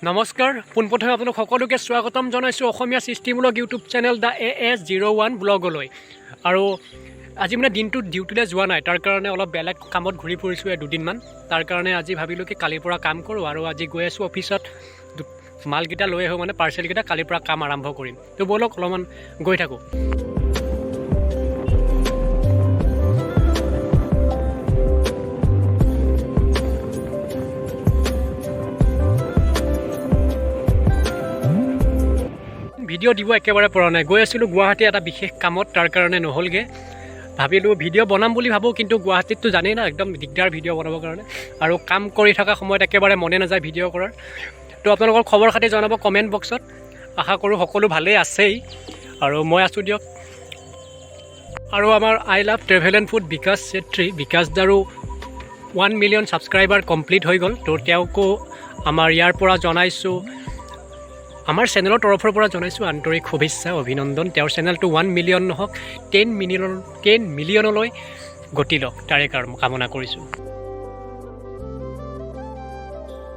নমস্কাৰ পোনপ্ৰথমে আপোনালোক সকলোকে স্বাগতম জনাইছোঁ অসমীয়া সৃষ্টিমূলক ইউটিউব চেনেল দা AS01 ব্লগলৈ আৰু আজি মানে দিনটোত ডিউটিলৈ যোৱা নাই তাৰ কাৰণে অলপ বেলেগ কামত ঘূৰি ফুৰিছোঁ দুদিনমান তাৰ কাৰণে আজি ভাবিলোঁ কি কালিৰ পৰা কাম কৰোঁ আৰু আজি গৈ আছোঁ অফিচত মালকেইটা লৈ আহোঁ মানে পাৰ্চেলকেইটা কালিৰ পৰা কাম আৰম্ভ কৰিম তো ব'লক অলপমান গৈ থাকোঁ ভিডিঅ' দিব একেবাৰে পৰা নাই গৈ আছিলোঁ গুৱাহাটী এটা বিশেষ কামত তাৰ কাৰণে নহ'লগৈ ভাবিলোঁ ভিডিঅ' বনাম বুলি ভাবোঁ কিন্তু গুৱাহাটীততো জানেই না একদম দিগদাৰ ভিডিঅ' বনাবৰ কাৰণে আৰু কাম কৰি থকা সময়ত একেবাৰে মনে নাযায় ভিডিঅ' কৰাৰ তো আপোনালোকৰ খবৰ খাতি জনাব কমেণ্ট বক্সত আশা কৰোঁ সকলো ভালেই আছেই আৰু মই আছোঁ দিয়ক আৰু আমাৰ I love travel and food Bikash Chhetri Bikash দাৰো 1 মিলিয়ন ছাবস্ক্ৰাইবাৰ কমপ্লিট হৈ গ'ল তো তেওঁকো আমাৰ ইয়াৰ পৰা জনাইছোঁ আমাৰ চেনেলৰ তৰফৰ পৰা জনাইছোঁ আন্তৰিক শুভেচ্ছা অভিনন্দন তেওঁৰ চেনেলটো 1 মিলিয়ন নহওক 10 মিলিয়নলৈ গতি লওক তাৰে কামনা কৰিছোঁ